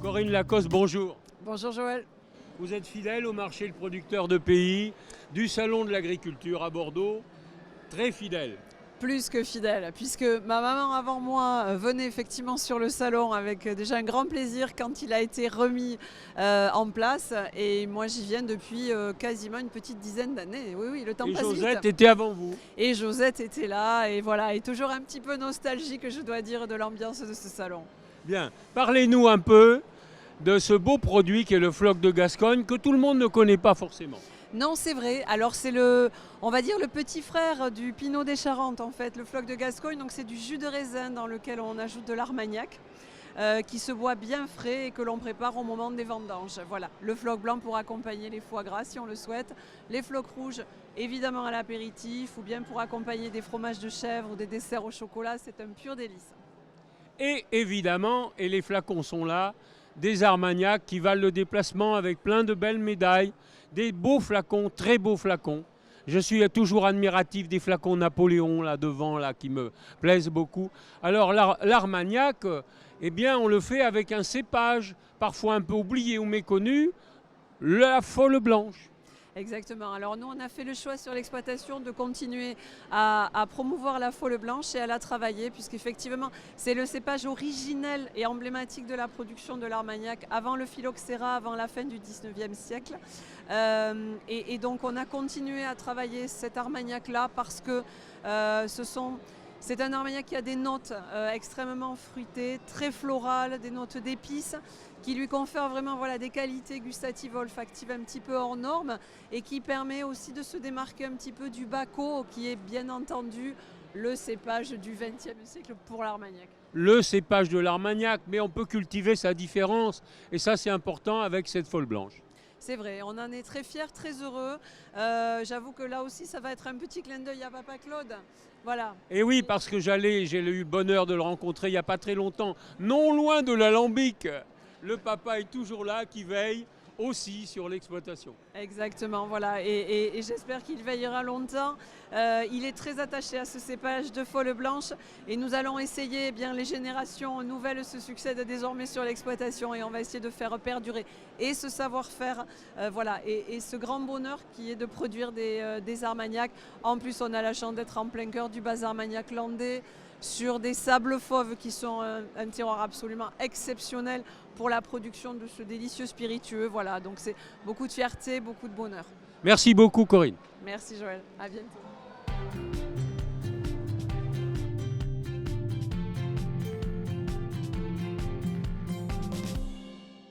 Corinne Lacoste, bonjour. Bonjour Joël. Vous êtes fidèle au marché Le Producteur de Pays, du Salon de l'Agriculture à Bordeaux. Très fidèle. Plus que fidèle, puisque ma maman avant moi venait effectivement sur le salon avec déjà un grand plaisir quand il a été remis en place. Et moi j'y viens depuis quasiment une petite dizaine d'années. Oui, oui, le temps Et passe Josette vite. était avant vous. Et Josette était là et voilà, et toujours un petit peu nostalgique, je dois dire, de l'ambiance de ce salon. Bien. Parlez-nous un peu de ce beau produit qui est le floc de Gascogne que tout le monde ne connaît pas forcément. Non, c'est vrai. Alors c'est on va dire le petit frère du Pinot des Charentes en fait, le floc de Gascogne. Donc c'est du jus de raisin dans lequel on ajoute de l'armagnac qui se boit bien frais et que l'on prépare au moment des vendanges. Voilà, le floc blanc pour accompagner les foie gras si on le souhaite, les flocs rouges évidemment à l'apéritif ou bien pour accompagner des fromages de chèvre ou des desserts au chocolat. C'est un pur délice. Et évidemment, et les flacons sont là, des Armagnac qui valent le déplacement avec plein de belles médailles, des beaux flacons, très beaux flacons. Je suis toujours admiratif des flacons Napoléon là devant là qui me plaisent beaucoup. Alors l'Armagnac, eh bien on le fait avec un cépage parfois un peu oublié ou méconnu, la Folle Blanche. Exactement. Alors nous, on a fait le choix sur l'exploitation de continuer à promouvoir la Folle Blanche et à la travailler, puisqu'effectivement, c'est le cépage originel et emblématique de la production de l'Armagnac avant le phylloxéra, avant la fin du 19e siècle. Et donc, on a continué à travailler cet Armagnac-là parce que c'est un Armagnac qui a des notes extrêmement fruitées, très florales, des notes d'épices, qui lui confèrent vraiment des qualités gustatives, olfactives un petit peu hors normes et qui permet aussi de se démarquer un petit peu du Bacco, qui est bien entendu le cépage du XXe siècle pour l'Armagnac. Le cépage de l'Armagnac, mais on peut cultiver sa différence et ça c'est important avec cette Folle Blanche. C'est vrai, on en est très fiers, très heureux. J'avoue que là aussi, ça va être un petit clin d'œil à Papa Claude. Voilà. Et oui, parce que j'ai eu le bonheur de le rencontrer il n'y a pas très longtemps, non loin de l'Alambic. Le papa est toujours là, qui veille aussi sur l'exploitation. Exactement, voilà. Et j'espère qu'il veillera longtemps. Il est très attaché à ce cépage de Folle Blanche et nous allons essayer, les générations nouvelles se succèdent désormais sur l'exploitation et on va essayer de faire perdurer et ce savoir-faire, et ce grand bonheur qui est de produire des Armagnacs. En plus, on a la chance d'être en plein cœur du bas Armagnac landais, sur des sables fauves qui sont un terroir absolument exceptionnel pour la production de ce délicieux spiritueux. Voilà, donc c'est beaucoup de fierté, beaucoup de bonheur. Merci beaucoup Corinne. Merci Joël, à bientôt.